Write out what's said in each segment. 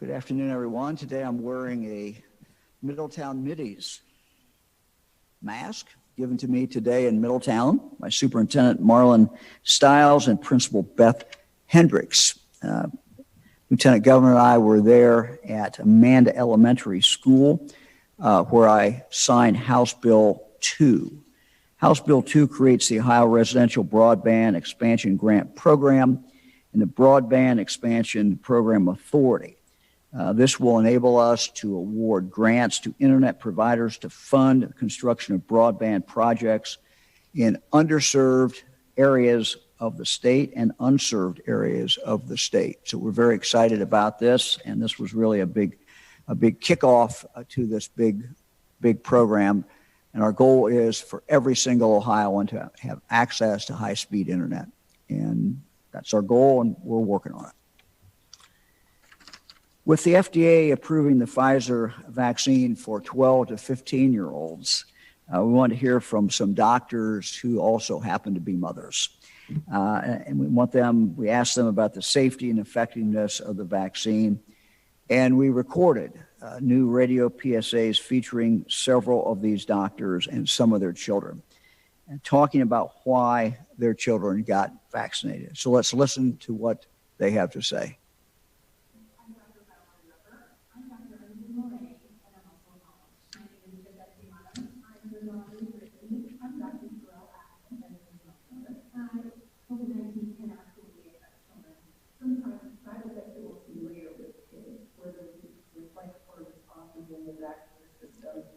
Good afternoon, everyone. Today I'm wearing a Middletown Middies mask given to me today in Middletown by Superintendent Marlon Stiles and Principal Beth Hendricks. Lieutenant Governor and I were there at Amanda Elementary School where I signed House Bill 2. House Bill 2 creates the Ohio Residential Broadband Expansion Grant Program and the Broadband Expansion Program Authority. This will enable us to award grants to internet providers to fund the construction of broadband projects in underserved areas of the state and unserved areas of the state. So we're very excited about this, and this was really a big kickoff to this big program. And our goal is for every single Ohioan to have access to high-speed internet. And that's our goal, and we're working on it. With the FDA approving the Pfizer vaccine for 12 to 15-year-olds, we want to hear from some doctors who also happen to be mothers. And we asked them about the safety and effectiveness of the vaccine. And we recorded new radio PSAs featuring several of these doctors and some of their children, and talking about why their children got vaccinated. So let's listen to what they have to say.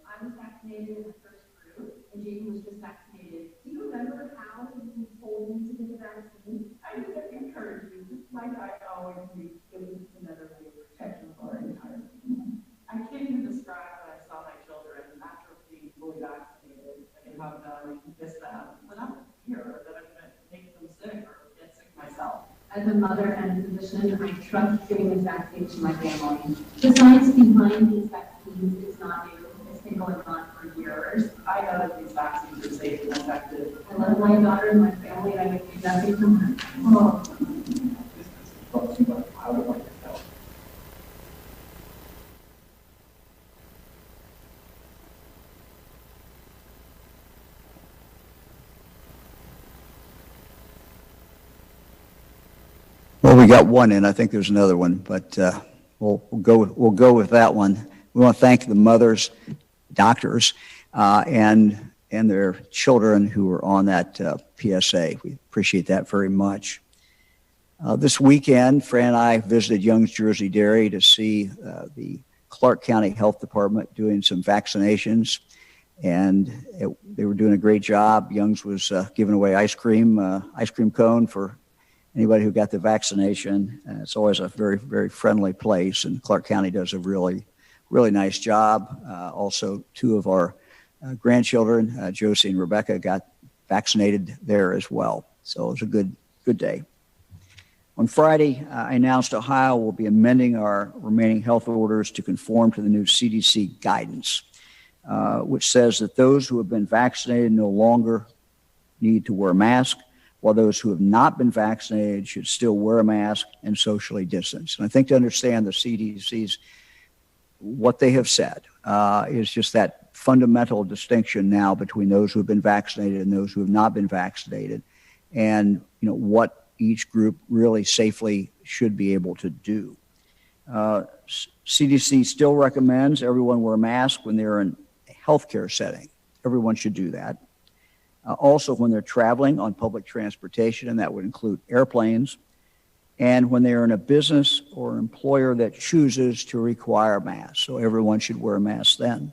I was vaccinated in the first group, and Jamie was just vaccinated. Do you remember how you told me to get the vaccine? I just encouraged you, just like I always do. It was another way of protection for our entire family. I can't even describe when I saw my children after being fully vaccinated and how I miss them. When I'm here, that I'm going to make them sick or get sick myself. As a mother and a physician, I trust giving this vaccine to my family. The science behind these vaccines is not new. It's been going on for years. I know that these vaccines are safe and effective. I love my daughter and my family, and I make these vaccines from her. Oh. I would like to help. Well, we got one in. I think there's another one, but we'll go with that one. We want to thank the mothers, doctors, and their children who were on that PSA. We appreciate that very much. This weekend, Fran and I visited Young's Jersey Dairy to see the Clark County Health Department doing some vaccinations, and they were doing a great job. Young's was giving away ice cream cone for anybody who got the vaccination. It's always a very, very friendly place, and Clark County does a really nice job. Also, two of our grandchildren, Josie and Rebecca, got vaccinated there as well. So it was a good day. On Friday, I announced Ohio will be amending our remaining health orders to conform to the new CDC guidance, which says that those who have been vaccinated no longer need to wear a mask, while those who have not been vaccinated should still wear a mask and socially distance. And I think to understand the CDC's, what they have said is just that fundamental distinction now between those who have been vaccinated and those who have not been vaccinated, and what each group really safely should be able to do. CDC still recommends everyone wear a mask when they're in a healthcare setting. Everyone should do that. Also, when they're traveling on public transportation, and that would include airplanes, and when they're in a business or employer that chooses to require masks. So everyone should wear a mask then.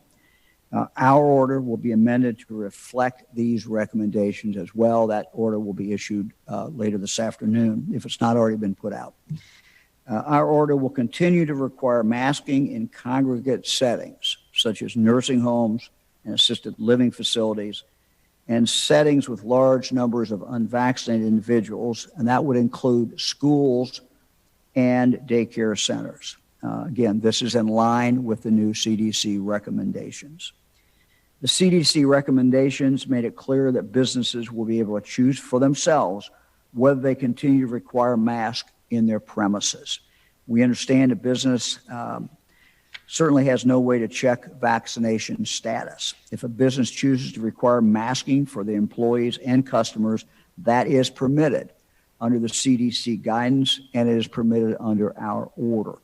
Our order will be amended to reflect these recommendations as well. That order will be issued later this afternoon if it's not already been put out. Our order will continue to require masking in congregate settings, such as nursing homes and assisted living facilities, and settings with large numbers of unvaccinated individuals, and that would include schools and daycare centers. Again, this is in line with the new CDC recommendations. The CDC recommendations made it clear that businesses will be able to choose for themselves whether they continue to require masks in their premises. We understand a business certainly has no way to check vaccination status. If a business chooses to require masking for the employees and customers, that is permitted under the CDC guidance, and it is permitted under our order.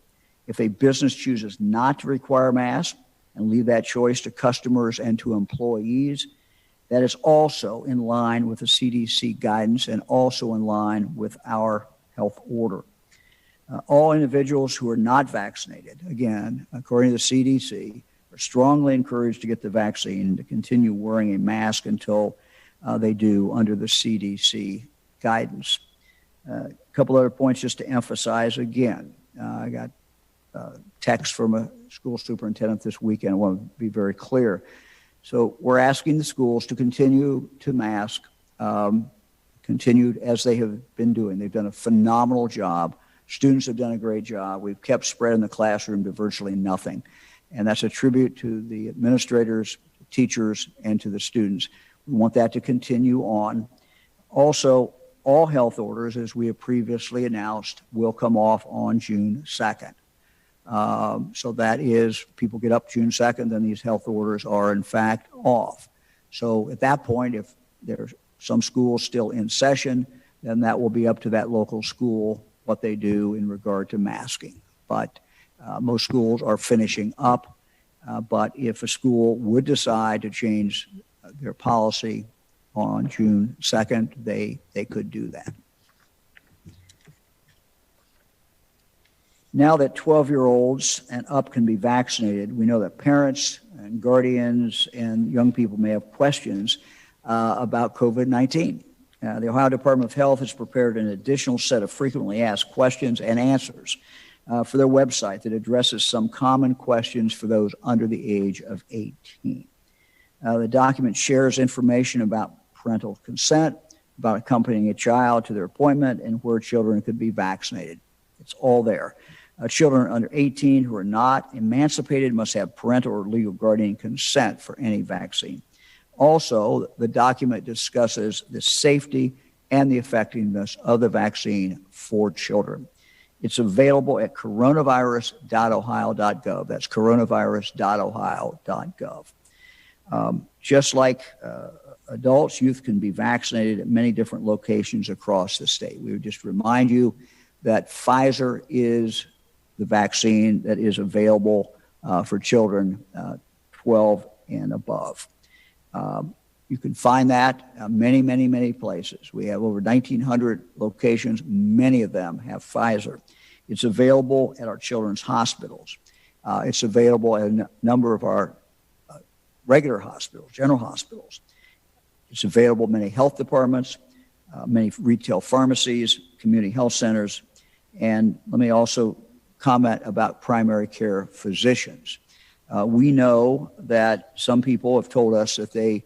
If a business chooses not to require masks and leave that choice to customers and to employees, that is also in line with the CDC guidance and also in line with our health order. All individuals who are not vaccinated, again, according to the CDC, are strongly encouraged to get the vaccine and to continue wearing a mask until they do under the CDC guidance. A couple other points just to emphasize again. I got text from a school superintendent this weekend. I want to be very clear. So we're asking the schools to continue to mask, continued as they have been doing. They've done a phenomenal job. Students have done a great job. We've kept spread in the classroom to virtually nothing. And that's a tribute to the administrators, teachers, and to the students. We want that to continue on. Also, all health orders, as we have previously announced, will come off on June 2nd. So that is, people get up June 2nd, then these health orders are in fact off. So at that point, if there's some schools still in session, then that will be up to that local school what they do in regard to masking. But most schools are finishing up. But if a school would decide to change their policy on June 2nd, they could do that. Now that 12-year-olds and up can be vaccinated, we know that parents and guardians and young people may have questions about COVID-19. The Ohio Department of Health has prepared an additional set of frequently asked questions and answers for their website that addresses some common questions for those under the age of 18. The document shares information about parental consent, about accompanying a child to their appointment, and where children could be vaccinated. It's all there. Children under 18 who are not emancipated must have parental or legal guardian consent for any vaccine. Also, the document discusses the safety and the effectiveness of the vaccine for children. It's available at coronavirus.ohio.gov. That's coronavirus.ohio.gov. Just like adults, youth can be vaccinated at many different locations across the state. We would just remind you that Pfizer is the vaccine that is available for children 12 and above. You can find that many, many, many places. We have over 1,900 locations. Many of them have Pfizer. It's available at our children's hospitals. It's available at a number of our regular hospitals, general hospitals. It's available at many health departments, many retail pharmacies, community health centers. And let me also comment about primary care physicians. We know that some people have told us that they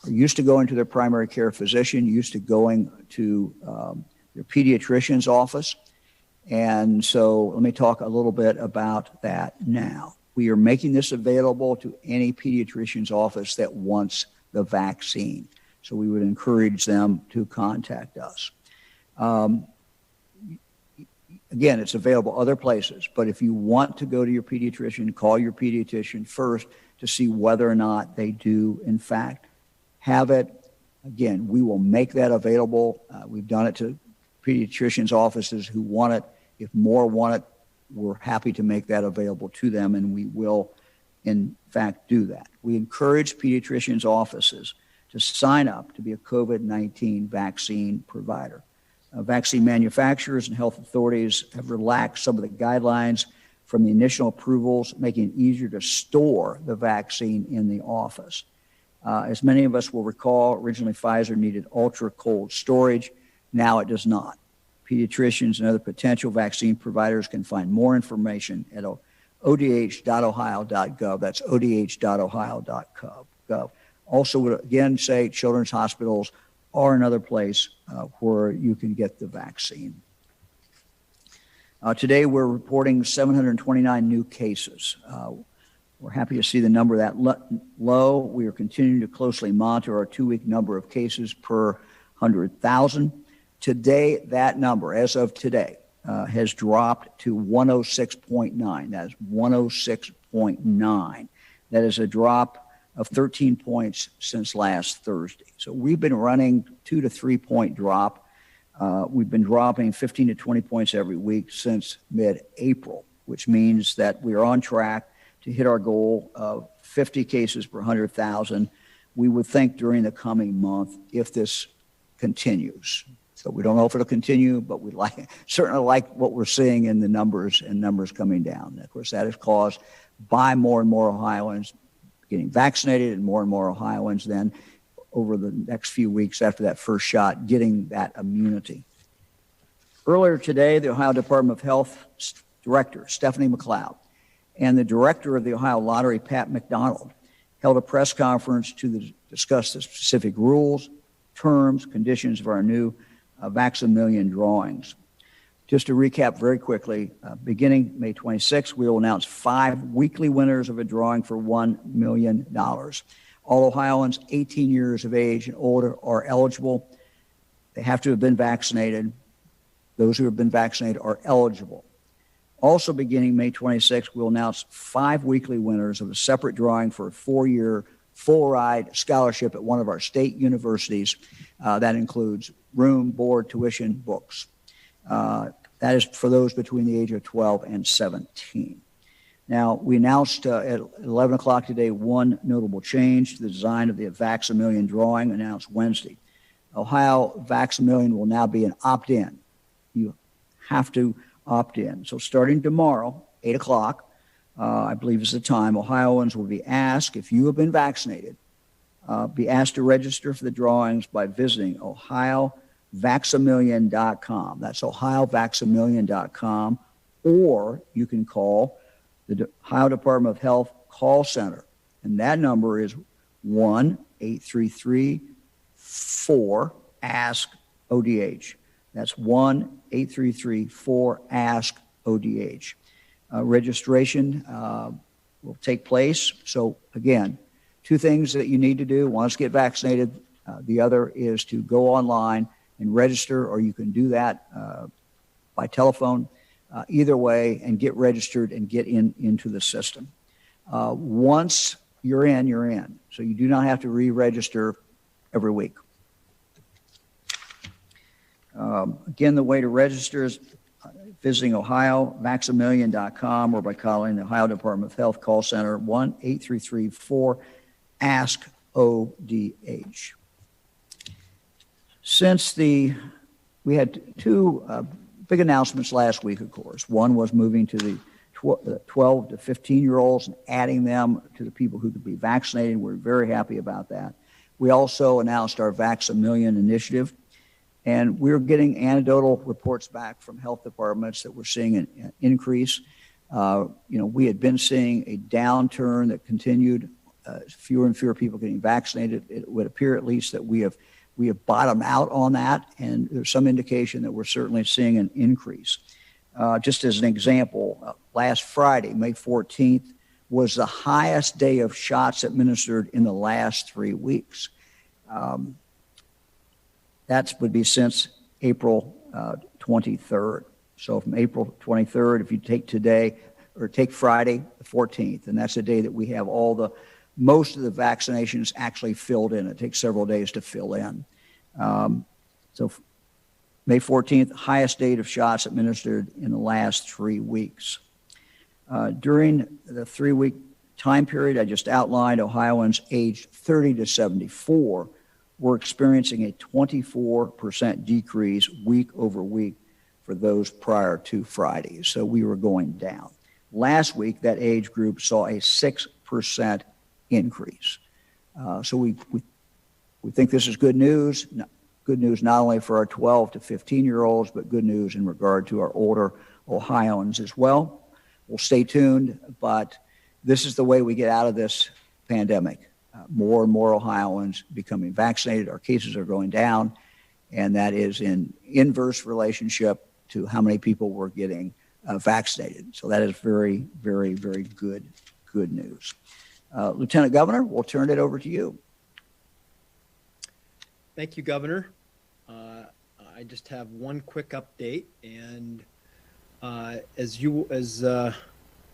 are used to going to their primary care physician, used to going to their pediatrician's office. And so let me talk a little bit about that now. We are making this available to any pediatrician's office that wants the vaccine. So we would encourage them to contact us. Again, it's available other places, but if you want to go to your pediatrician, call your pediatrician first to see whether or not they do, in fact, have it. Again, we will make that available. We've done it to pediatricians' offices who want it. If more want it, we're happy to make that available to them, and we will, in fact, do that. We encourage pediatricians' offices to sign up to be a COVID-19 vaccine provider. Vaccine manufacturers and health authorities have relaxed some of the guidelines from the initial approvals, making it easier to store the vaccine in the office. As many of us will recall, originally Pfizer needed ultra-cold storage. Now it does not. Pediatricians and other potential vaccine providers can find more information at odh.ohio.gov. That's odh.ohio.gov. Also would again say children's hospitals are another place where you can get the vaccine. Today we're reporting 729 new cases. We're happy to see the number that low. We are continuing to closely monitor our 2-week number of cases per 100,000. Today, that number, as of today, has dropped to 106.9. That is 106.9. That is a drop of 13 points since last Thursday. So we've been running 2 to 3 point drop. We've been dropping 15 to 20 points every week since mid-April, which means that we're on track to hit our goal of 50 cases per 100,000. We would think during the coming month if this continues. So we don't know if it'll continue, but we certainly like what we're seeing in the numbers and numbers coming down. And of course, that is caused by more and more Ohioans getting vaccinated and more Ohioans then over the next few weeks after that first shot getting that immunity. Earlier today, the Ohio Department of Health Director, Stephanie McLeod, and the Director of the Ohio Lottery, Pat McDonald, held a press conference to discuss the specific rules, terms, conditions of our new Vax-a-Million Drawings. Just to recap very quickly, beginning May 26th, we will announce 5 weekly winners of a drawing for $1 million. All Ohioans 18 years of age and older are eligible. They have to have been vaccinated. Those who have been vaccinated are eligible. Also beginning May 26th, we'll announce 5 weekly winners of a separate drawing for a 4-year full-ride scholarship at one of our state universities. That includes room, board, tuition, books. That is for those between the age of 12 and 17. Now, we announced at 11 o'clock today one notable change to the design of the Vax-a-Million drawing announced Wednesday. Ohio Vax-a-Million will now be an opt-in. You have to opt in. So starting tomorrow, 8 o'clock, I believe is the time, Ohioans will be asked, if you have been vaccinated, be asked to register for the drawings by visiting OhioVax-a-Million.com. That's OhioVax-a-Million.com, or you can call the Ohio Department of Health call center, and that number is 1-833-4-ASK-ODH. That's 1-833-4-ASK-ODH. Registration will take place. So again, 2 things that you need to do. One is get vaccinated. The other is to go online and register, or you can do that by telephone. Either way, and get registered and get into the system. Once you're in, you're in. So you do not have to re-register every week. Again, the way to register is visiting OhioVax-a-Million.com or by calling the Ohio Department of Health call center 1-833-4-ASK-ODH. Since we had 2 big announcements last week, of course. One was moving to the 12 to 15-year-olds and adding them to the people who could be vaccinated. We're very happy about that. We also announced our Vax-a-Million initiative, and we're getting anecdotal reports back from health departments that we're seeing an increase. We had been seeing a downturn that continued, fewer and fewer people getting vaccinated. It would appear at least that we have bottomed out on that, and there's some indication that we're certainly seeing an increase. Just as an example, last Friday, May 14th, was the highest day of shots administered in the last 3 weeks. That would be since April 23rd. So from April 23rd, if you take today, or take Friday the 14th, and that's the day that we have most of the vaccinations actually filled in. It takes several days to fill in. So May 14th, highest date of shots administered in the last 3 weeks. During the 3-week time period I just outlined, Ohioans aged 30 to 74 were experiencing a 24% decrease week over week for those prior to Friday. So we were going down. Last week, that age group saw a 6% increase. So we think this is good news. Good news not only for our 12 to 15-year-olds, but good news in regard to our older Ohioans as well. We'll stay tuned, but this is the way we get out of this pandemic. More and more Ohioans becoming vaccinated. Our cases are going down, and that is in inverse relationship to how many people were getting vaccinated. So that is very, very, very good news. Lieutenant Governor, we'll turn it over to you. Thank you, Governor. I just have one quick update, and As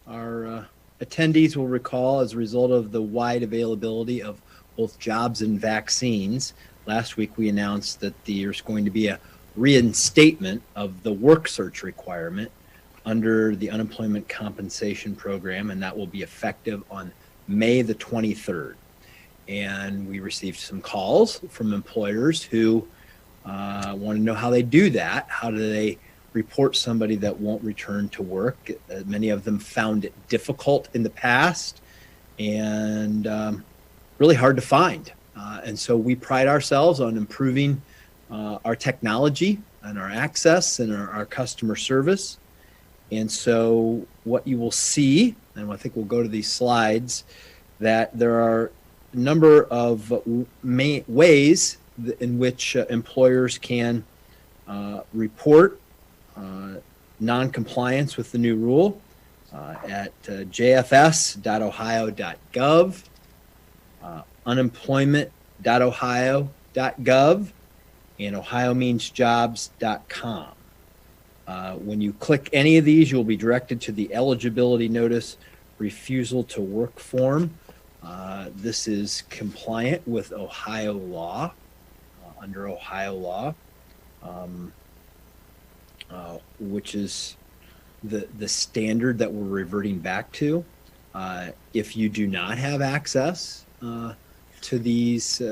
our attendees will recall, as a result of the wide availability of both jobs and vaccines, last week we announced that there's going to be a reinstatement of the work search requirement under the unemployment compensation program, and that will be effective on May the 23rd. And we received some calls from employers who want to know how they do that. How do they report somebody that won't return to work? Many of them found it difficult in the past and really hard to find. And so we pride ourselves on improving our technology and our access and our customer service. And so what you will see, and I think we'll go to these slides, that there are a number of ways in which employers can report non-compliance with the new rule at jfs.ohio.gov, unemployment.ohio.gov, and ohiomeansjobs.com. When you click any of these, you'll be directed to the eligibility notice refusal to work form. This is compliant with Ohio law, under Ohio law, which is the standard that we're reverting back to. If you do not have access to these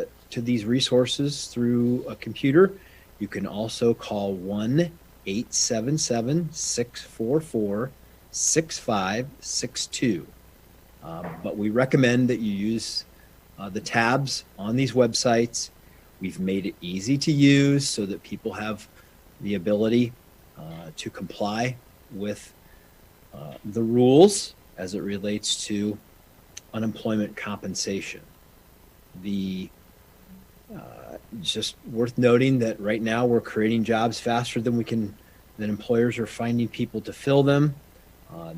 resources through a computer, you can also call 1-877-644-6562. But we recommend that you use the tabs on these websites. We've made it easy to use so that people have the ability to comply with the rules as it relates to unemployment compensation. Just worth noting that right now we're creating jobs faster than employers are finding people to fill them.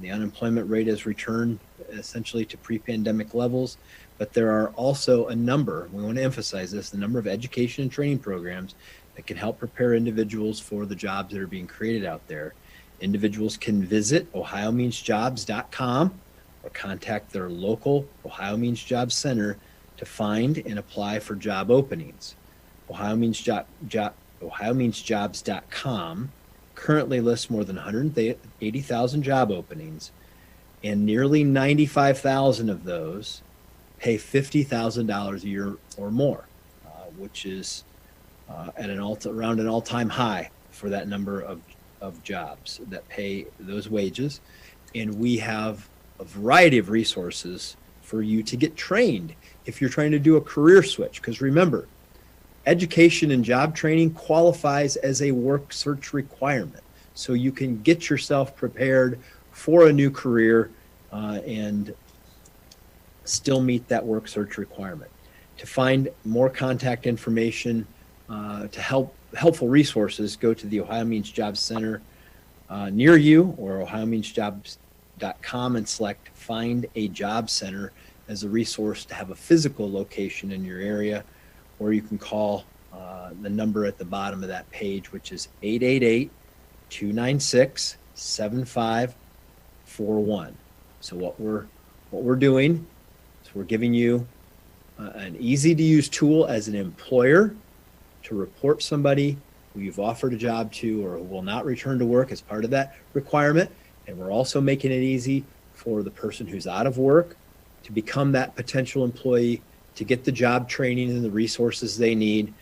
The unemployment rate has returned essentially to pre-pandemic levels, but there are also a number, we want to emphasize this, the number of education and training programs that can help prepare individuals for the jobs that are being created out there. Individuals can visit ohiomeansjobs.com or contact their local Ohio Means Jobs Center to find and apply for job openings. ohiomeansjobs.com currently lists more than 180,000 job openings, and nearly 95,000 of those pay $50,000 a year or more, which is at around an all-time high for that number of jobs that pay those wages. And we have a variety of resources for you to get trained if you're trying to do a career switch. Because remember, education and job training qualifies as a work search requirement. So you can get yourself prepared for a new career and still meet that work search requirement. To find more contact information, to helpful resources, go to the Ohio Means Jobs Center near you or ohiomeansjobs.com and select Find a Job Center as a resource to have a physical location in your area, or you can call the number at the bottom of that page, which is 888-296-7541. So what we're doing is we're giving you an easy to use tool as an employer to report somebody who you've offered a job to or who will not return to work as part of that requirement. And we're also making it easy for the person who's out of work to become that potential employee, to get the job training and the resources they need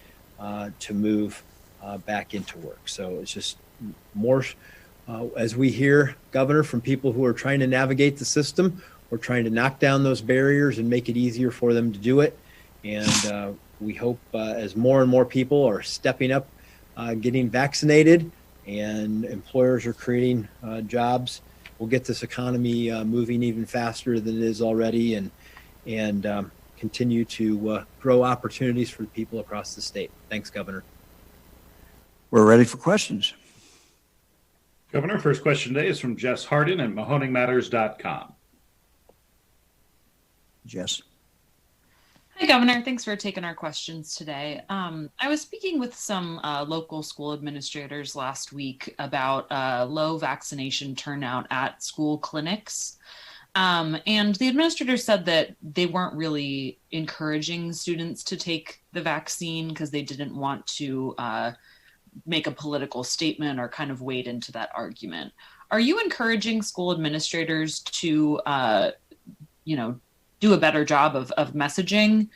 to move back into work. So it's just more, as we hear, Governor, from people who are trying to navigate the system, we're trying to knock down those barriers and make it easier for them to do it. And we hope as more and more people are stepping up, getting vaccinated, and employers are creating jobs, we'll get this economy moving even faster than it is already, and continue to grow opportunities for people across the state. Thanks, Governor. We're ready for questions. Governor, first question today is from Jess Hardin at MahoningMatters.com. Jess. Hi, Governor. Thanks for taking our questions today. I was speaking with some local school administrators last week about low vaccination turnout at school clinics. And the administrator said that they weren't really encouraging students to take the vaccine because they didn't want to make a political statement or kind of wade into that argument. Are you encouraging school administrators to, do a better job of messaging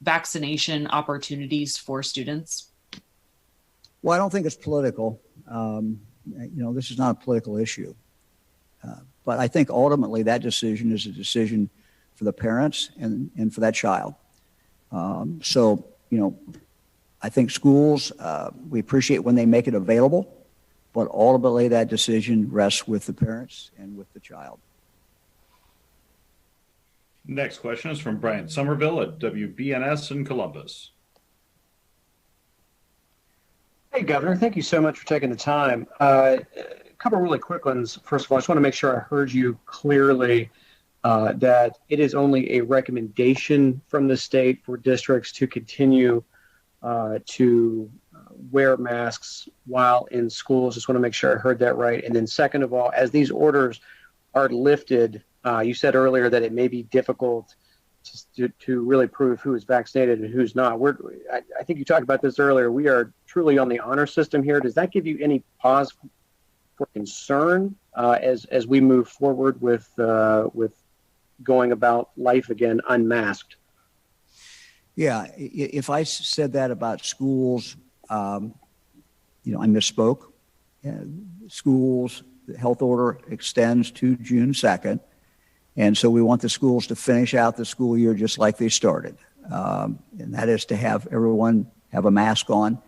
vaccination opportunities for students? Well, I don't think it's political. This is not a political issue. But I think ultimately that decision is a decision for the parents and for that child. I think schools, we appreciate when they make it available, but ultimately that decision rests with the parents and with the child. Next question is from Brian Somerville at WBNS in Columbus. Hey, Governor, thank you so much for taking the time. A couple of really quick ones. First of all, I just want to make sure I heard you clearly that it is only a recommendation from the state for districts to continue to wear masks while in schools. Just want to make sure I heard that right. And then second of all, as these orders are lifted, you said earlier that it may be difficult to really prove who is vaccinated and who's not. I think you talked about this earlier. We are truly on the honor system here. Does that give you any pause for concern as we move forward with going about life again unmasked? Yeah, if I said that about schools, I misspoke. Schools, the health order extends to June 2nd. And so we want the schools to finish out the school year just like they started. And that is to have everyone have a mask on.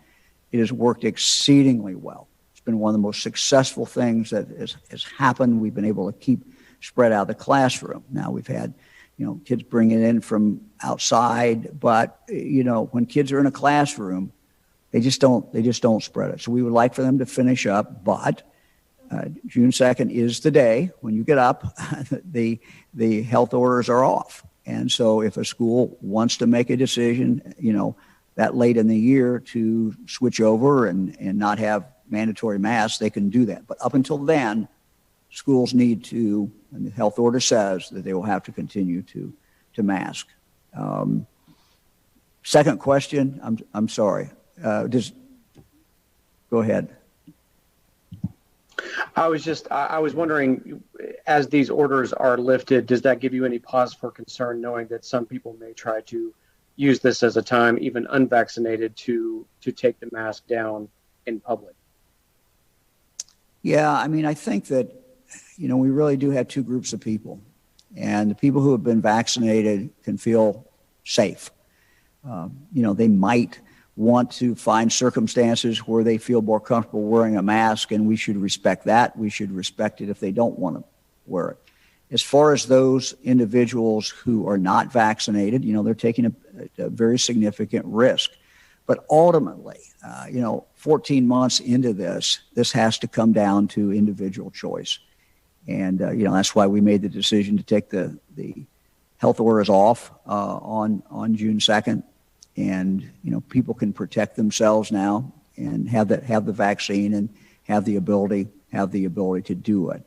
It has worked exceedingly well. It's been one of the most successful things that has happened. We've been able to keep spread out of the classroom. Now we've had, kids bring it in from outside, but, when kids are in a classroom, they just don't spread it. So we would like for them to finish up, but June 2nd is the day when you get up, the health orders are off. And so if a school wants to make a decision, that late in the year to switch over and not have mandatory masks, they can do that. But up until then, schools need to, and the health order says that they will have to continue to mask. Second question, I'm sorry. Just go ahead. I was wondering, as these orders are lifted, does that give you any pause for concern, knowing that some people may try to use this as a time, even unvaccinated, to take the mask down in public? Yeah, I think that, we really do have two groups of people. And the people who have been vaccinated can feel safe. They might want to find circumstances where they feel more comfortable wearing a mask, and we should respect that. We should respect it if they don't want to wear it. As far as those individuals who are not vaccinated, they're taking a very significant risk. But ultimately, 14 months into this has to come down to individual choice. And, that's why we made the decision to take the health orders off on June 2nd. And, people can protect themselves now and have the vaccine and have the ability to do it.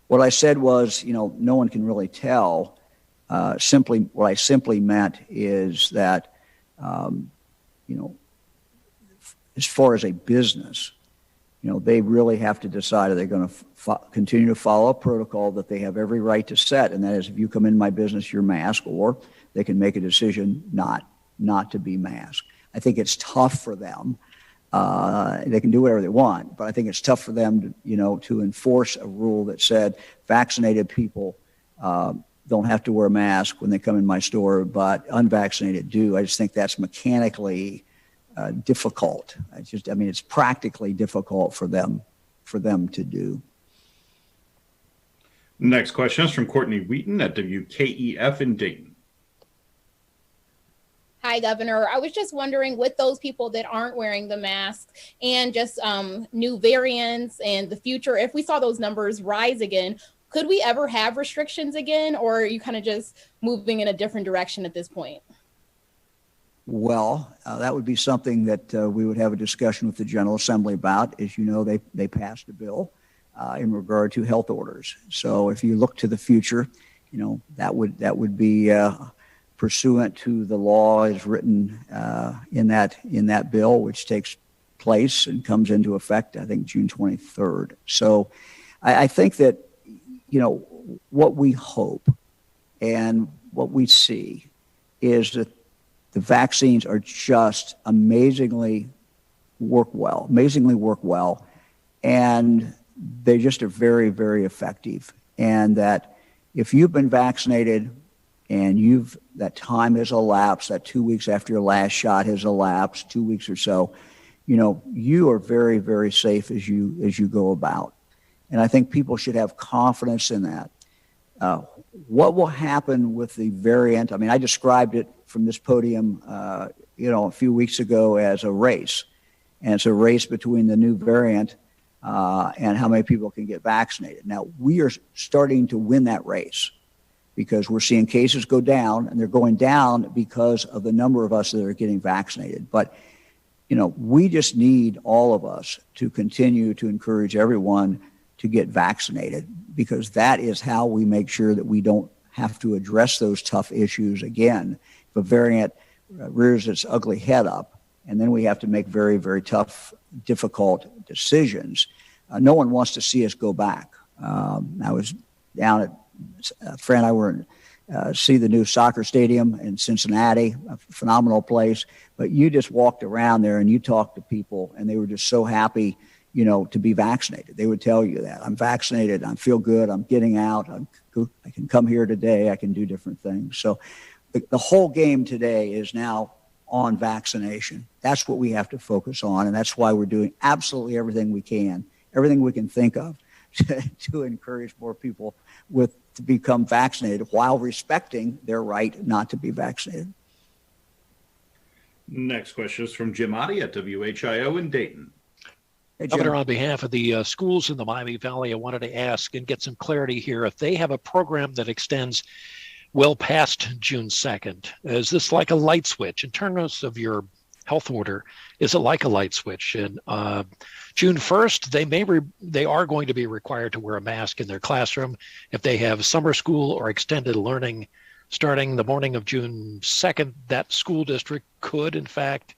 What I said was, no one can really tell. What I simply meant is that, as far as a business, they really have to decide, are they going to continue to follow a protocol that they have every right to set? And that is, if you come in my business, you're masked, or they can make a decision not to be masked. I think it's tough for them. They can do whatever they want, but I think it's tough for them to enforce a rule that said vaccinated people don't have to wear a mask when they come in my store, but unvaccinated do. I just think that's mechanically difficult. It's practically difficult for them to do. Next question is from Courtney Wheaton at WKEF in Dayton. Hi, Governor. I was just wondering, with those people that aren't wearing the mask and just new variants and the future, if we saw those numbers rise again, could we ever have restrictions again, or are you kind of just moving in a different direction at this point? Well, that would be something that we would have a discussion with the General Assembly about. As you know, they passed a bill in regard to health orders. So if you look to the future, that would be pursuant to the law as written in that bill, which takes place and comes into effect, I think, June 23rd. So I think that, what we hope and what we see is that the vaccines are just amazingly work well, and they just are very, very effective. And that if you've been vaccinated and that time has elapsed, that 2 weeks after your last shot has elapsed, 2 weeks or so, you are very, very safe as you go about. And I think people should have confidence in that. What will happen with the variant? I mean, I described it from this podium, a few weeks ago as a race. And it's a race between the new variant and how many people can get vaccinated. Now, we are starting to win that race because we're seeing cases go down, and they're going down because of the number of us that are getting vaccinated. But, we just need all of us to continue to encourage everyone to get vaccinated, because that is how we make sure that we don't have to address those tough issues again. If a variant rears its ugly head up, and then we have to make very, very tough, difficult decisions, no one wants to see us go back. I was down at, a friend and I were in, see the new soccer stadium in Cincinnati, a phenomenal place, but you just walked around there and you talked to people, and they were just so happy, to be vaccinated. They would tell you that I'm vaccinated, I feel good, I'm getting out, I can come here today, I can do different things. So the whole game today is now on vaccination. That's what we have to focus on, and that's why we're doing absolutely everything we can think of to encourage more people to become vaccinated while respecting their right not to be vaccinated. Next question is from Jim Otti at WHIO in Dayton. Hey, Jim. Governor, on behalf of the schools in the Miami Valley, I wanted to ask and get some clarity here. If they have a program that extends well past June 2nd, is this like a light switch? In terms of your health order, is it like a light switch? And June 1st, they are going to be required to wear a mask in their classroom. If they have summer school or extended learning starting the morning of June 2nd, that school district could, in fact,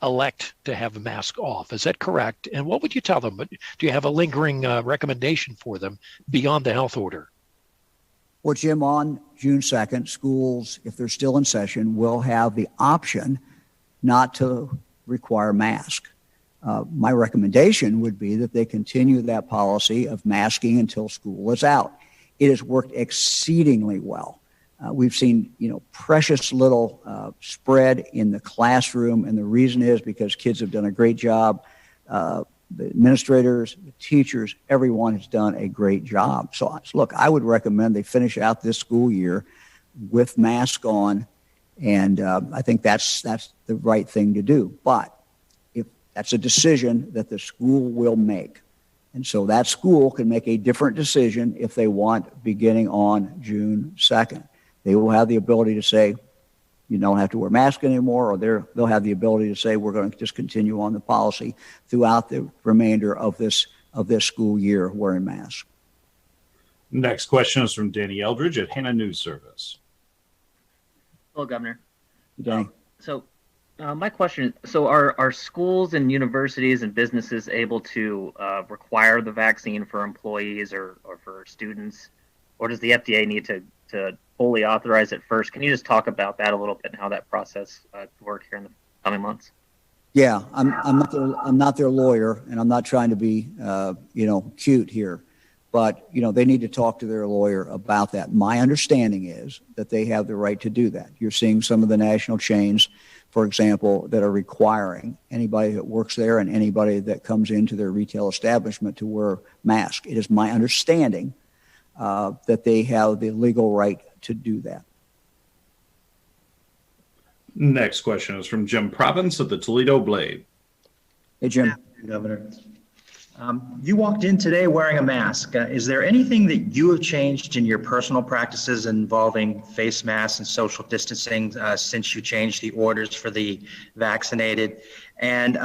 elect to have a mask off. Is that correct? And what would you tell them? Do you have a lingering recommendation for them beyond the health order? Well, Jim, on June 2nd, schools, if they're still in session, will have the option not to require masks. My recommendation would be that they continue that policy of masking until school is out. It has worked exceedingly well. We've seen, precious little spread in the classroom, and the reason is because kids have done a great job. The administrators, the teachers, everyone has done a great job. So look, I would recommend they finish out this school year with masks on, and I think that's the right thing to do. But if that's a decision that the school will make, and so that school can make a different decision if they want beginning on June 2nd. They will have the ability to say, you don't have to wear masks anymore, or they'll have the ability to say, we're going to just continue on the policy throughout the remainder of this school year wearing masks. Next question is from Danny Eldridge at Hannah News Service. Hello, Governor. Danny. My question, are schools and universities and businesses able to require the vaccine for employees or for students, or does the FDA need to fully authorize it first? Can you just talk about that a little bit and how that process could work here in the coming months? Yeah, I'm not their lawyer, and I'm not trying to be cute here, but they need to talk to their lawyer about that. My understanding is that they have the right to do that. You're seeing some of the national chains, for example, that are requiring anybody that works there and anybody that comes into their retail establishment to wear masks. It is my understanding that they have the legal right to do that. Next question is from Jim Province at the Toledo Blade. Hey, Jim. Governor. You walked in today wearing a mask. Is there anything that you have changed in your personal practices involving face masks and social distancing since you changed the orders for the vaccinated? And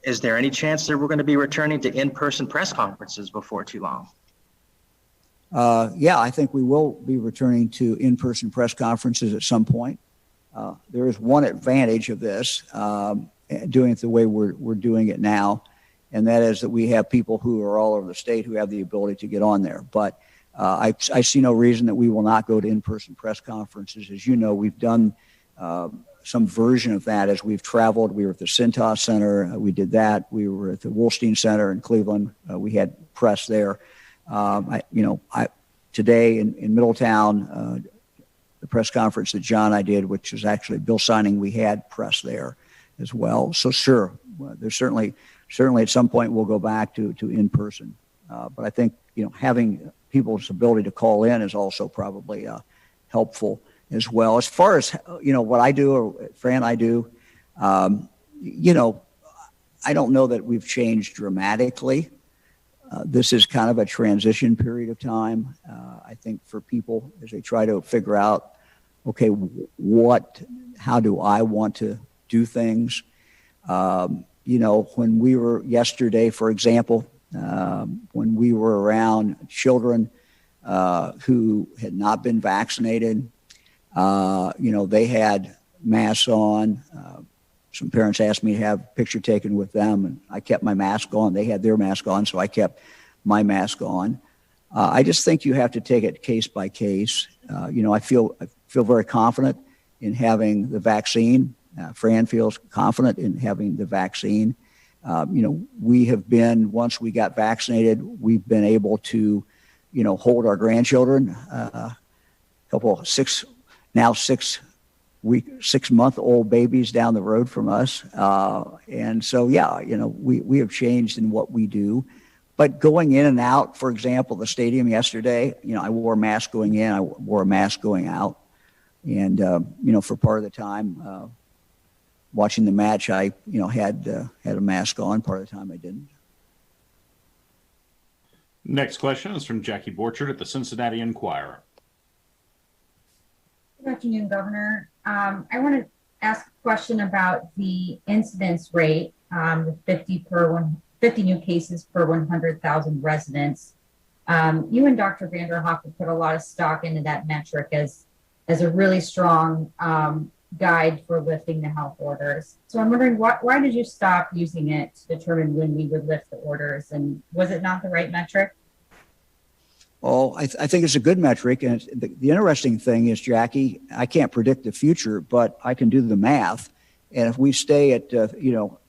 is there any chance that we're going to be returning to in-person press conferences before too long? Yeah, I think we will be returning to in-person press conferences at some point. There is one advantage of this, doing it the way we're doing it now, and that is that we have people who are all over the state who have the ability to get on there. But I see no reason that we will not go to in-person press conferences. As you know, we've done some version of that as we've traveled. We were at the Cintas Center. We did that. We were at the Wolstein Center in Cleveland. We had press there. Today in Middletown, the press conference that John and I did, which was actually bill signing, we had press there as well. So sure, there's certainly at some point we'll go back to in person. But I think having people's ability to call in is also probably helpful as well. As far as what I do or Fran I do, I don't know that we've changed dramatically. This is kind of a transition period of time, I think, for people as they try to figure out, okay, how do I want to do things? When we were yesterday, for example, when we were around children who had not been vaccinated, they had masks on. Some parents asked me to have a picture taken with them, and I kept my mask on. They had their mask on, so I kept my mask on. I just think you have to take it case by case. I feel very confident in having the vaccine. Fran feels confident in having the vaccine. We have been, once we got vaccinated, we've been able to, hold our grandchildren, six-month-old babies down the road from us. And so, yeah, we have changed in what we do. But going in and out, for example, the stadium yesterday, I wore a mask going in, I wore a mask going out. And, for part of the time, watching the match, I, had a mask on. Part of the time I didn't. Next question is from Jackie Borchard at the Cincinnati Enquirer. Good afternoon, Governor. I want to ask a question about the incidence rate, the 50 new cases per 100,000 residents. You and Dr. Vanderhoff have put a lot of stock into that metric as a really strong guide for lifting the health orders. So I'm wondering, why did you stop using it to determine when we would lift the orders? And was it not the right metric? Well, I think it's a good metric. And the interesting thing is, Jackie, I can't predict the future, but I can do the math. And if we stay at,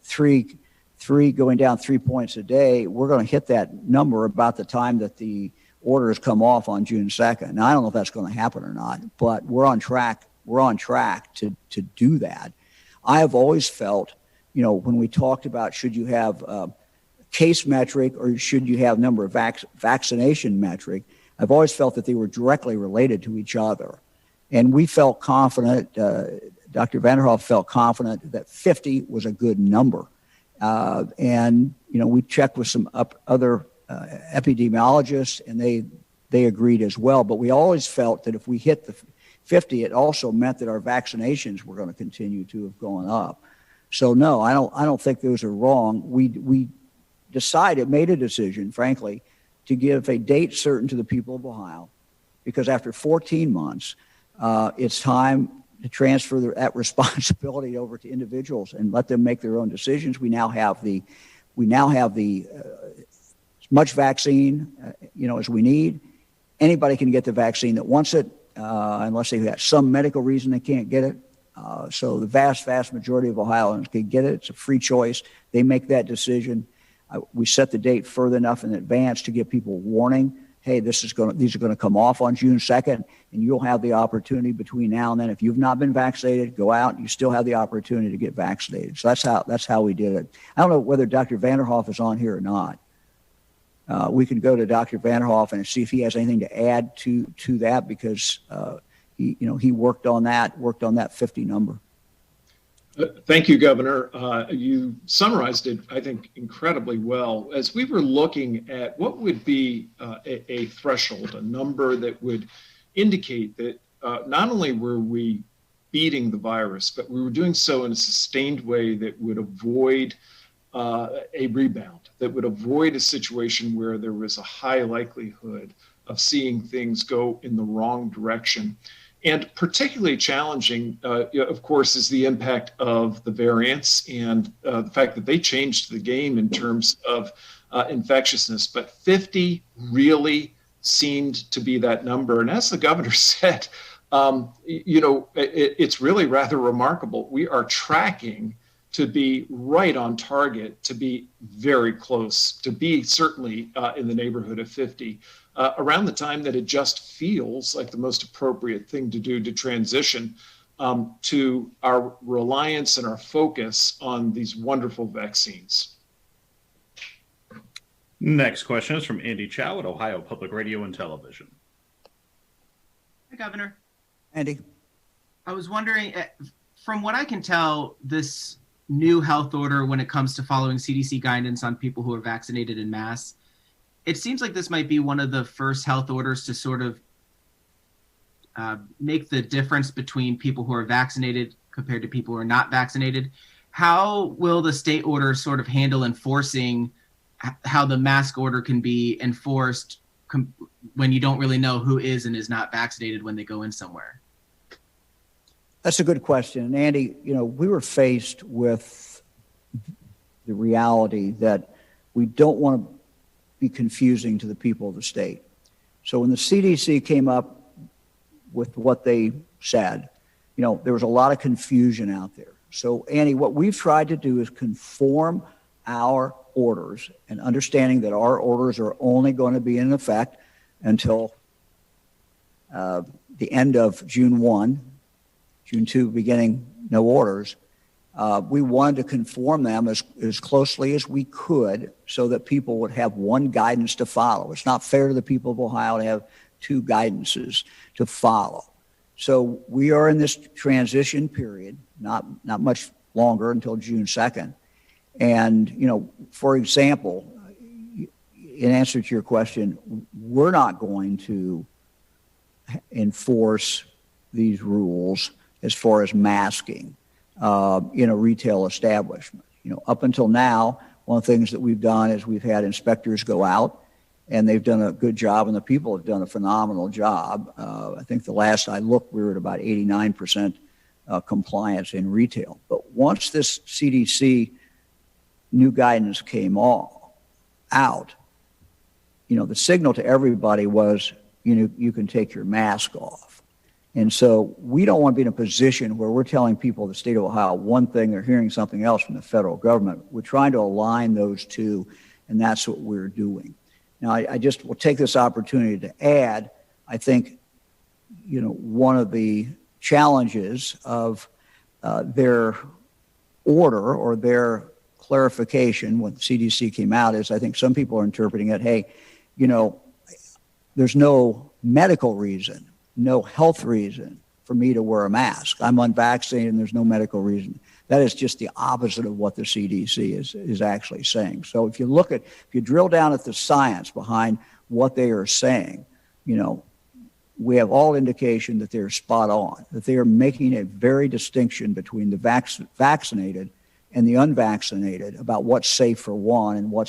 three going down 3 points a day, we're going to hit that number about the time that the orders come off on June 2nd. Now, I don't know if that's going to happen or not, but we're on track. We're on track to do that. I have always felt, when we talked about should you have case metric or should you have number of vaccination metric, I've always felt that they were directly related to each other. And we felt confident, Dr. Vanderhoff felt confident that 50 was a good number. And, we checked with some other epidemiologists and they agreed as well. But we always felt that if we hit the 50, it also meant that our vaccinations were going to continue to have gone up. So no, I don't think those are wrong. We made a decision, frankly, to give a date certain to the people of Ohio, because after 14 months, it's time to transfer that responsibility over to individuals and let them make their own decisions. We now have the as much vaccine, as we need. Anybody can get the vaccine that wants it, unless they have some medical reason they can't get it. So the vast majority of Ohioans can get it. It's a free choice. They make that decision. We set the date further enough in advance to give people warning. Hey, these are going to come off on June 2nd, and you'll have the opportunity between now and then. If you've not been vaccinated, go out. You still have the opportunity to get vaccinated. So that's how we did it. I don't know whether Dr. Vanderhoff is on here or not. We can go to Dr. Vanderhoff and see if he has anything to add to that, because he worked on that 50 number. Thank you, Governor. You summarized it, I think, incredibly well. As we were looking at what would be a threshold, a number that would indicate that not only were we beating the virus, but we were doing so in a sustained way that would avoid a rebound, that would avoid a situation where there was a high likelihood of seeing things go in the wrong direction. And particularly challenging, of course, is the impact of the variants and the fact that they changed the game in terms of infectiousness. But 50 really seemed to be that number. And as the governor said, it's really rather remarkable. We are tracking to be right on target, to be very close, to be certainly in the neighborhood of 50. Around the time that it just feels like the most appropriate thing to do to transition to our reliance and our focus on these wonderful vaccines. Next question is from Andy Chow at Ohio Public Radio and Television. Hi, Governor. Andy. I was wondering, from what I can tell, this new health order when it comes to following CDC guidance on people who are vaccinated en masse, it seems like this might be one of the first health orders to sort of make the difference between people who are vaccinated compared to people who are not vaccinated. How will the state order sort of handle enforcing how the mask order can be enforced when you don't really know who is and is not vaccinated when they go in somewhere? That's a good question. And Andy, we were faced with the reality that we don't want to be confusing to the people of the state. So when the CDC came up with what they said, there was a lot of confusion out there. So Andy, what we've tried to do is conform our orders and understanding that our orders are only going to be in effect until the end of June 1, June 2 beginning, no orders. We wanted to conform them as closely as we could so that people would have one guidance to follow. It's not fair to the people of Ohio to have two guidances to follow. So we are in this transition period, not much longer until June 2nd. And, for example, in answer to your question, we're not going to enforce these rules as far as masking in a retail establishment. Up until now, one of the things that we've done is we've had inspectors go out, and they've done a good job, and the people have done a phenomenal job. I think the last I looked, we were at about 89% compliance in retail. But once this CDC new guidance came out, the signal to everybody was, you can take your mask off. And so we don't want to be in a position where we're telling people in the state of Ohio one thing, they're hearing something else from the federal government. We're trying to align those two, and that's what we're doing. Now, I just will take this opportunity to add, I think, one of the challenges of their order or their clarification when the CDC came out is I think some people are interpreting it, hey, there's no medical reason, no health reason for me to wear a mask. I'm unvaccinated and there's no medical reason. That is just the opposite of what the CDC is actually saying. So if you drill down at the science behind what they are saying, we have all indication that they're spot on, that they are making a very distinction between the vaccinated and the unvaccinated about what's safe for one and what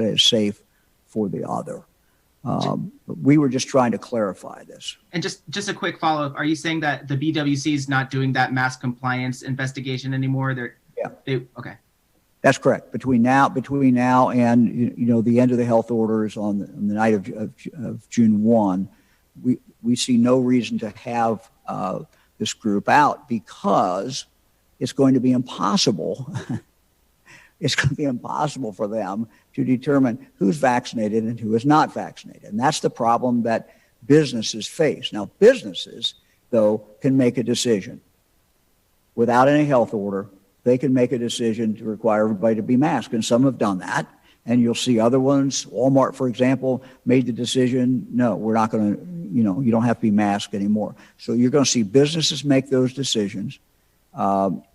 is safe for the other. We were just trying to clarify this. And just a quick follow-up. Are you saying that the BWC is not doing that mask compliance investigation anymore? Okay. That's correct. Between now and the end of the health orders on the night of June 1, we see no reason to have this group out because it's going to be impossible. It's going to be impossible for them to determine who's vaccinated and who is not vaccinated. And that's the problem that businesses face. Now, businesses, though, can make a decision. Without any health order, they can make a decision to require everybody to be masked. And some have done that. And you'll see other ones. Walmart, for example, made the decision, no, we're not going to, you don't have to be masked anymore. So you're going to see businesses make those decisions.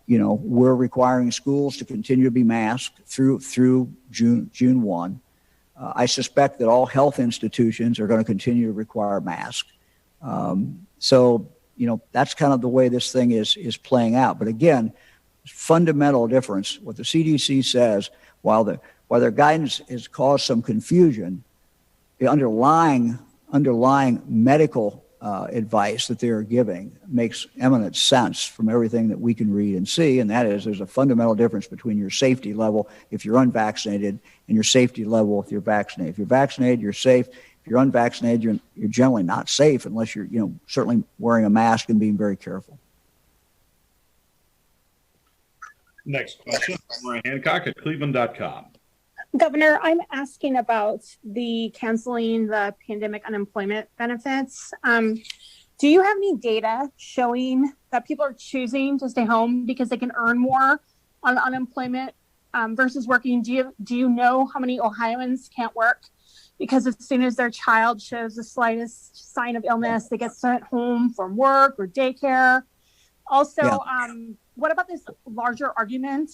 we're requiring schools to continue to be masked through June 1. I suspect that all health institutions are going to continue to require masks. So, that's kind of the way this thing is playing out. But again, fundamental difference. What the CDC says, while their guidance has caused some confusion, the underlying medical advice that they're giving makes eminent sense from everything that we can read and see, and that is there's a fundamental difference between your safety level if you're unvaccinated and your safety level if you're vaccinated. If you're vaccinated, you're safe. If you're unvaccinated, you're generally not safe unless you're certainly wearing a mask and being very careful. Next question, Maria Hancock at cleveland.com. Governor, I'm asking about the canceling the pandemic unemployment benefits. Do you have any data showing that people are choosing to stay home because they can earn more on unemployment versus working? Do you know how many Ohioans can't work because as soon as their child shows the slightest sign of illness, they get sent home from work or daycare? Also, what about this larger argument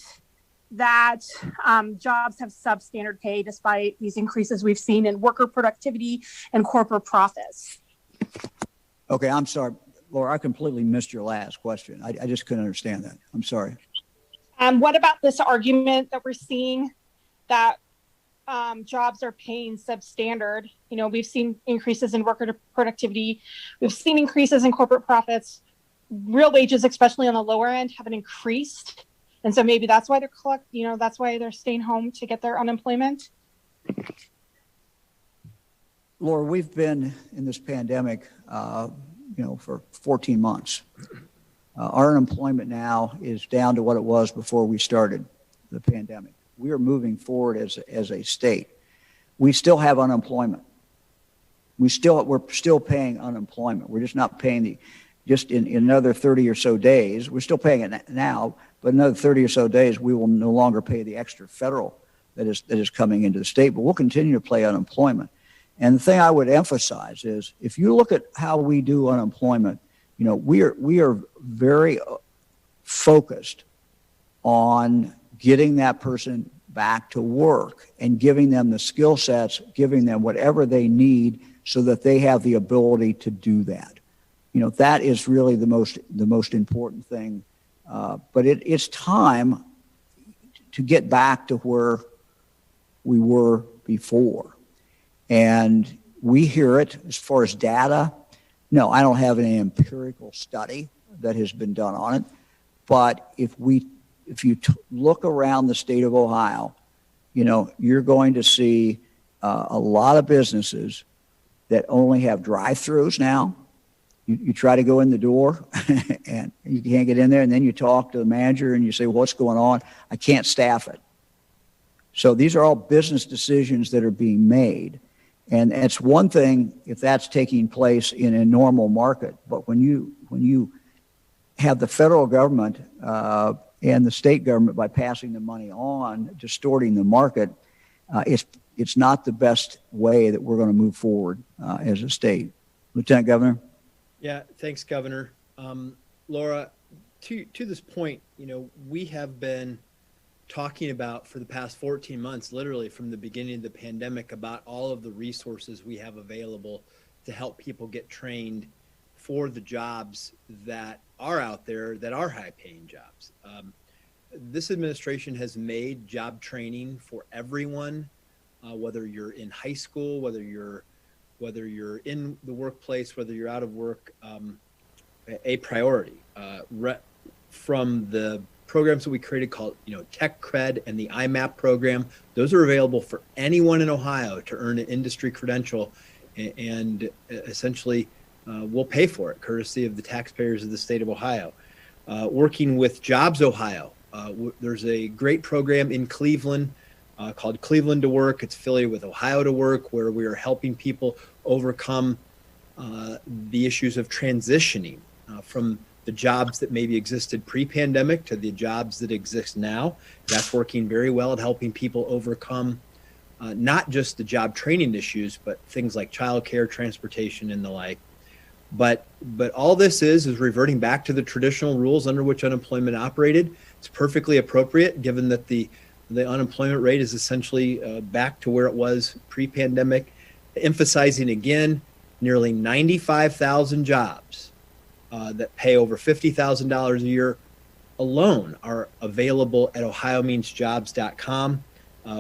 that jobs have substandard pay despite these increases we've seen in worker productivity and corporate profits? Okay, I'm sorry, Laura, I completely missed your last question. I just couldn't understand that. I'm sorry. What about this argument that we're seeing that jobs are paying substandard? We've seen increases in worker productivity. We've seen increases in corporate profits. Real wages, especially on the lower end, haven't increased. And so maybe that's why that's why they're staying home to get their unemployment. Laura, we've been in this pandemic, for 14 months. Our unemployment now is down to what it was before we started the pandemic. We are moving forward as a state. We still have unemployment. We're still paying unemployment. We're just not paying just in another 30 or so days. We're still paying it now, but another 30 or so days, we will no longer pay the extra federal that is coming into the state, but we'll continue to pay unemployment. And the thing I would emphasize is if you look at how we do unemployment, we are very focused on getting that person back to work and giving them the skill sets, giving them whatever they need so that they have the ability to do that. That is really the most important thing. But it's time to get back to where we were before. And we hear it as far as data. No, I don't have any empirical study that has been done on it. But if you look around the state of Ohio, you're going to see a lot of businesses that only have drive-throughs now. You try to go in the door and you can't get in there, and then you talk to the manager and you say, what's going on? I can't staff it. So these are all business decisions that are being made. And it's one thing if that's taking place in a normal market, but when you have the federal government and the state government by passing the money on, distorting the market, it's not the best way that we're going to move forward as a state. Lieutenant Governor? Yeah, thanks, Governor. Laura, to this point, we have been talking about for the past 14 months, literally from the beginning of the pandemic, about all of the resources we have available to help people get trained for the jobs that are out there that are high-paying jobs. This administration has made job training for everyone, whether you're in high school, whether you're in the workplace, whether you're out of work, a priority. From the programs that we created called, Tech Cred and the IMAP program, those are available for anyone in Ohio to earn an industry credential, and essentially we'll pay for it, courtesy of the taxpayers of the state of Ohio. Working with Jobs Ohio, there's a great program in Cleveland called Cleveland to Work. It's affiliated with Ohio to Work, where we are helping people overcome the issues of transitioning from the jobs that maybe existed pre-pandemic to the jobs that exist now. That's working very well at helping people overcome not just the job training issues, but things like childcare, transportation, and the like. But all this is reverting back to the traditional rules under which unemployment operated. It's perfectly appropriate given that the unemployment rate is essentially back to where it was pre-pandemic. Emphasizing again, nearly 95,000 jobs that pay over $50,000 a year alone are available at ohiomeansjobs.com.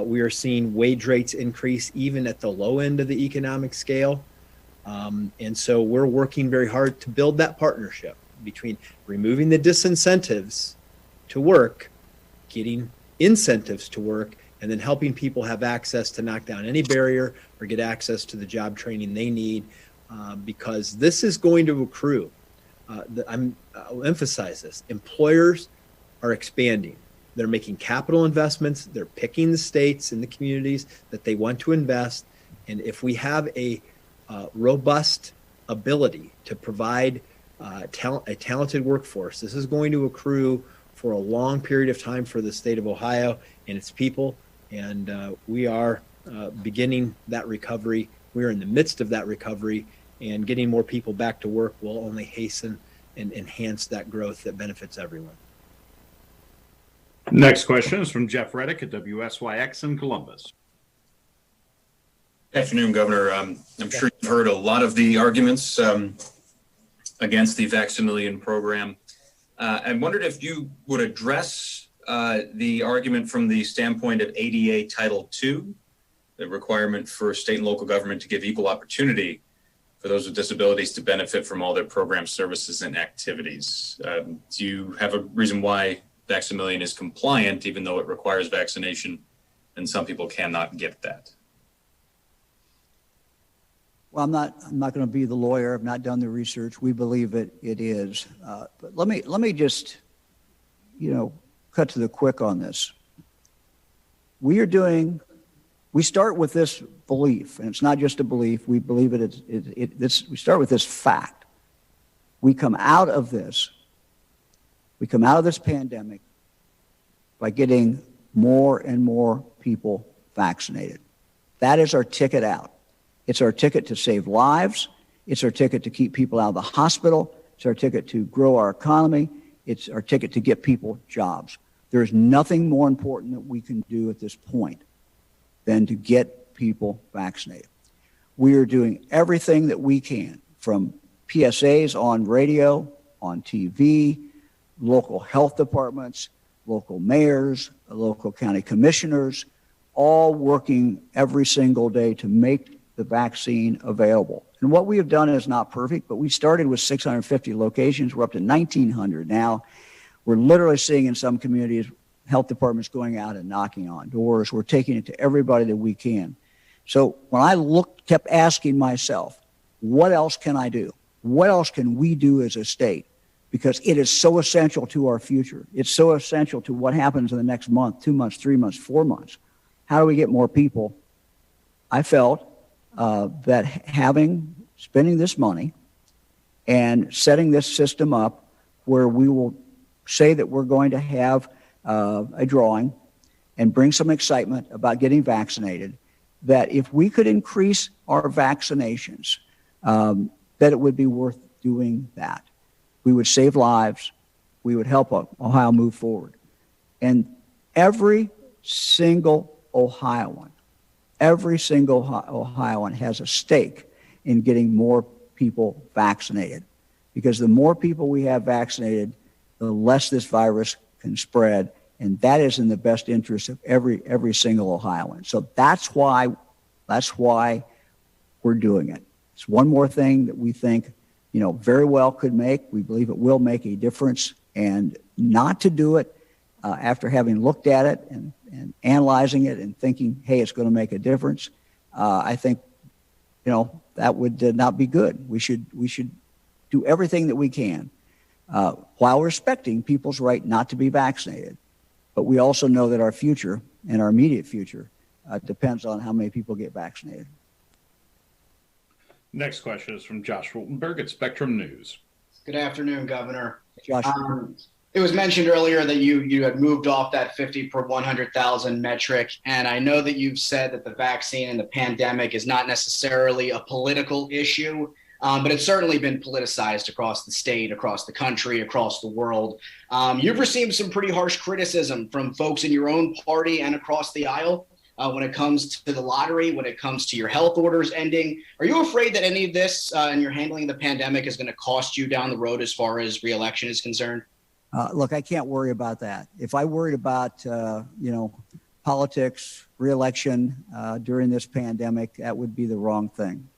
We are seeing wage rates increase even at the low end of the economic scale. And so we're working very hard to build that partnership between removing the disincentives to work, getting incentives to work, and then helping people have access to knock down any barrier or get access to the job training they need, because this is going to accrue. I'll emphasize this. Employers are expanding. They're making capital investments. They're picking the states and the communities that they want to invest. And if we have a robust ability to provide a talented workforce, this is going to accrue for a long period of time for the state of Ohio and its people. And we are beginning that recovery. We're in the midst of that recovery, and getting more people back to work will only hasten and enhance that growth that benefits everyone. Next question is from Jeff Reddick at WSYX in Columbus. Good afternoon, Governor. I'm sure you've heard a lot of the arguments against the Vax-a-Million program. I wondered if you would address the argument from the standpoint of ADA Title II, the requirement for state and local government to give equal opportunity for those with disabilities to benefit from all their program services and activities. Do you have a reason why Vax-a-Million is compliant, even though it requires vaccination, and some people cannot get that? Well, I'm not going to be the lawyer. I've not done the research. We believe it is. But let me just, cut to the quick on this. We start with this belief, and it's not just a belief. We believe we start with this fact. We come out of this pandemic by getting more and more people vaccinated. That is our ticket out. It's our ticket to save lives. It's our ticket to keep people out of the hospital. It's our ticket to grow our economy. It's our ticket to get people jobs. There's nothing more important that we can do at this point than to get people vaccinated. We are doing everything that we can, from PSAs on radio, on TV, local health departments, local mayors, local county commissioners, all working every single day to make the vaccine available. And what we have done is not perfect, but we started with 650 locations. We're up to 1,900 now. We're literally seeing in some communities health departments going out and knocking on doors. We're taking it to everybody that we can. So when I kept asking myself, what else can I do? What else can we do as a state? Because it is so essential to our future. It's so essential to what happens in the next month, 2 months, 3 months, 4 months. How do we get more people? I felt that spending this money and setting this system up where we will say that we're going to have a drawing and bring some excitement about getting vaccinated, that if we could increase our vaccinations, that it would be worth doing that. We would save lives. We would help Ohio move forward. And every single Ohioan has a stake in getting more people vaccinated, because the more people we have vaccinated, the less this virus can spread, and that is in the best interest of every single Ohioan. So that's why we're doing it. It's one more thing that we think, very well could make. We believe it will make a difference, and not to do it after having looked at it and analyzing it and thinking, hey, it's going to make a difference, I think, that would not be good. We should do everything that we can while respecting people's right not to be vaccinated. But we also know that our future and our immediate future depends on how many people get vaccinated. Next question is from Josh Rultenberg at Spectrum News. Good afternoon, Governor. Josh. It was mentioned earlier that you had moved off that 50 per 100,000 metric, and I know that you've said that the vaccine and the pandemic is not necessarily a political issue, But it's certainly been politicized across the state, across the country, across the world. You've received some pretty harsh criticism from folks in your own party and across the aisle when it comes to the lottery, when it comes to your health orders ending. Are you afraid that any of this in your handling of the pandemic is going to cost you down the road as far as reelection is concerned? Look, I can't worry about that. If I worried about, politics, reelection during this pandemic, that would be the wrong thing.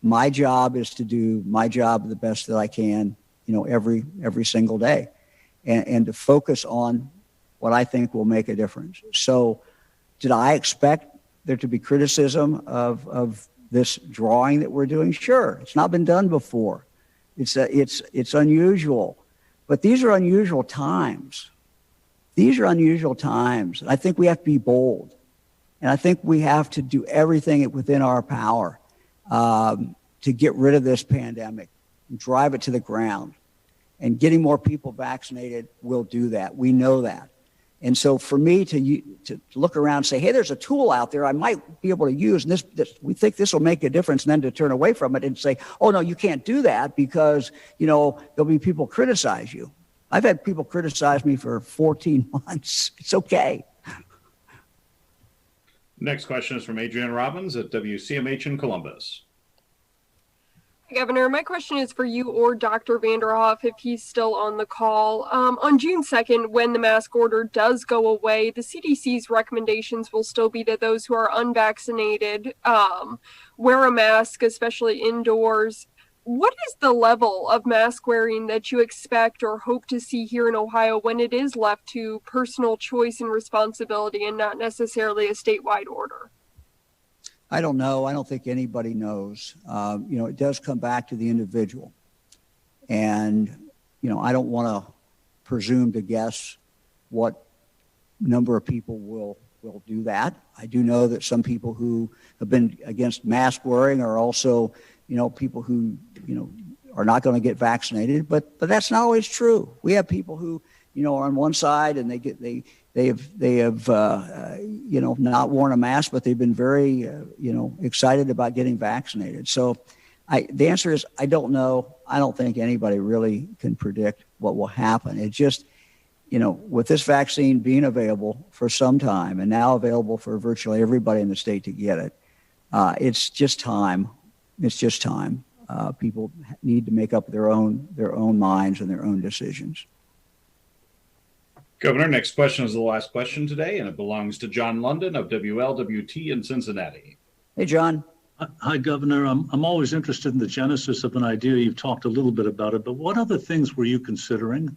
My job is to do my job the best that I can, every single day, and to focus on what I think will make a difference. So did I expect there to be criticism of this drawing that we're doing? Sure. It's not been done before. It's unusual, but these are unusual times. These are unusual times. I think we have to be bold, and I think we have to do everything within our power to get rid of this pandemic, and drive it to the ground. And getting more people vaccinated will do that. We know that. And so for me to look around and say, hey, there's a tool out there I might be able to use, and this we think this will make a difference, and then to turn away from it and say, oh, no, you can't do that because, there'll be people criticize you. I've had people criticize me for 14 months. It's okay. Next question is from Adrienne Robbins at WCMH in Columbus. Governor, my question is for you or Dr. Vanderhoff, if he's still on the call. On June 2nd, when the mask order does go away, the CDC's recommendations will still be that those who are unvaccinated wear a mask, especially indoors. What is the level of mask wearing that you expect or hope to see here in Ohio when it is left to personal choice and responsibility and not necessarily a statewide order? I don't know. I don't think anybody knows. It does come back to the individual. And, I don't want to presume to guess what number of people will do that. I do know that some people who have been against mask wearing are also, people who, are not going to get vaccinated, but that's not always true. We have people who, are on one side and they have not worn a mask, but they've been very, excited about getting vaccinated. So the answer is, I don't know. I don't think anybody really can predict what will happen. It just, with this vaccine being available for some time and now available for virtually everybody in the state to get it, it's just time. It's just time. People need to make up their own minds and their own decisions. Governor, next question is the last question today, and it belongs to John London of WLWT in Cincinnati. Hey, John. Hi, Governor. I'm always interested in the genesis of an idea. You've talked a little bit about it, but what other things were you considering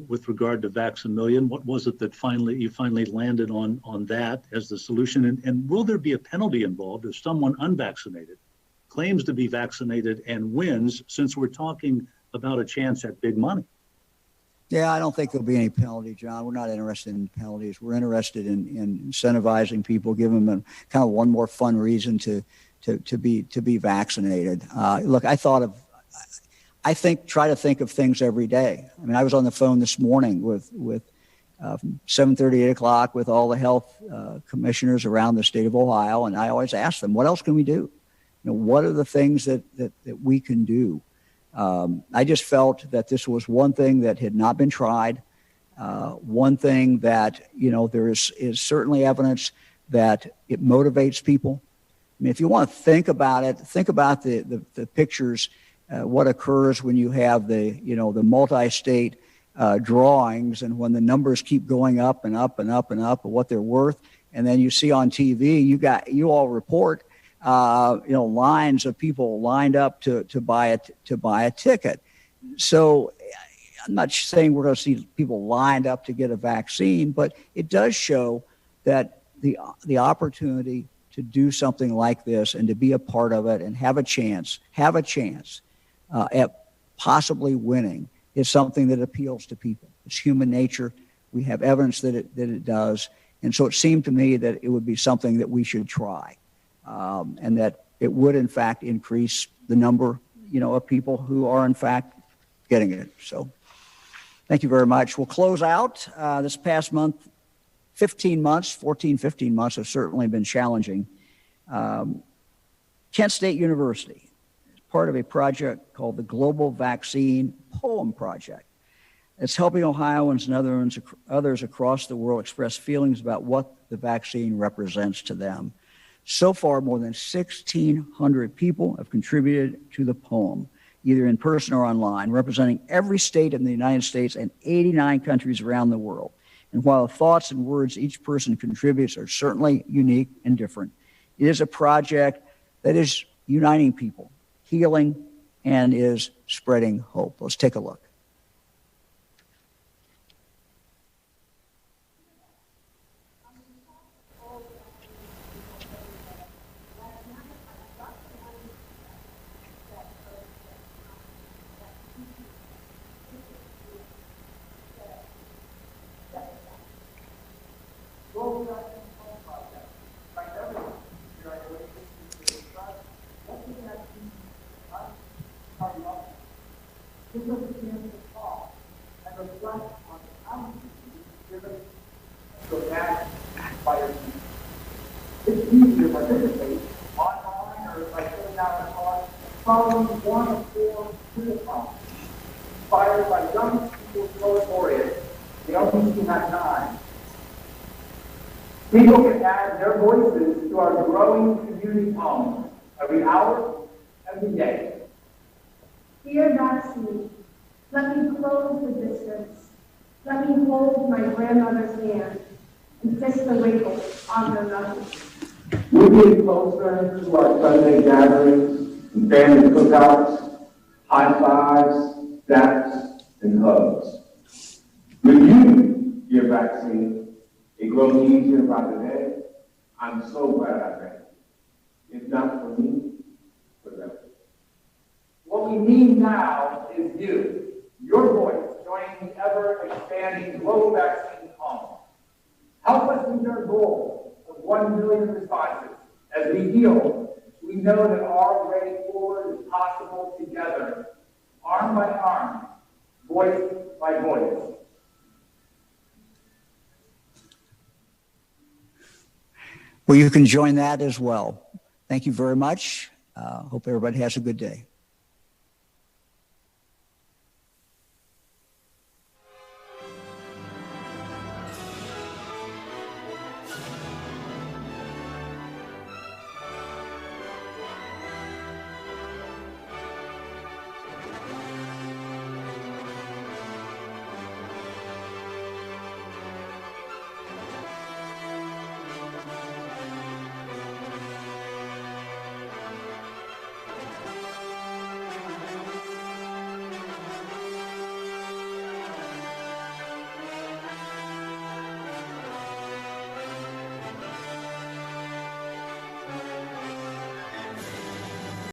with regard to Vax-a-Million? What was it that you finally landed on that as the solution? And will there be a penalty involved if someone unvaccinated claims to be vaccinated and wins, since we're talking about a chance at big money? Yeah, I don't think there'll be any penalty, John. We're not interested in penalties. We're interested in incentivizing people, giving them kind of one more fun reason to be vaccinated. Look, try to think of things every day. I mean, I was on the phone this morning with 7:30, 8 o'clock with all the health commissioners around the state of Ohio, and I always ask them, what else can we do? What are the things that we can do? I just felt that this was one thing that had not been tried, one thing that, there is certainly evidence that it motivates people. I mean, if you want to think about it, think about the pictures, what occurs when you have the multi-state drawings, and when the numbers keep going up and up and up and up of what they're worth. And then you see on TV, you all report, lines of people lined up to buy a ticket. So I'm not saying we're going to see people lined up to get a vaccine, but it does show that the opportunity to do something like this and to be a part of it and have a chance at possibly winning is something that appeals to people. It's human nature. We have evidence that it does. And so it seemed to me that it would be something that we should try, and that it would, in fact, increase the number, of people who are, in fact, getting it. So thank you very much. We'll close out this past month. 15 months have certainly been challenging. Kent State University part of a project called the Global Vaccine Poem Project. It's helping Ohioans and others across the world express feelings about what the vaccine represents to them. So far, more than 1,600 people have contributed to the poem, either in person or online, representing every state in the United States and 89 countries around the world. And while the thoughts and words each person contributes are certainly unique and different, it is a project that is uniting people, healing, and is spreading hope. Let's take a look. It's easy to participate online or by filling out a card, following one of four Google prompts. Inspired by young people's poet laureates, the LPC has 9. People can add their voices to our growing community poems every hour, every day. Dear vaccine, let me close the distance. Let me hold my grandmother's hand and kiss the wrinkles on their nose. We're getting closer to our Sunday gatherings and family cookouts, high fives, daps, and hugs. With you, dear vaccine, it grows easier by the day. I'm so glad I ran. If not for me, for them. What we need now is you, your voice, joining the ever-expanding global vaccine column. Help us meet our goal of 1 million responses. As we heal, we know that our way forward is possible together, arm by arm, voice by voice. Well, you can join that as well. Thank you very much. Hope everybody has a good day.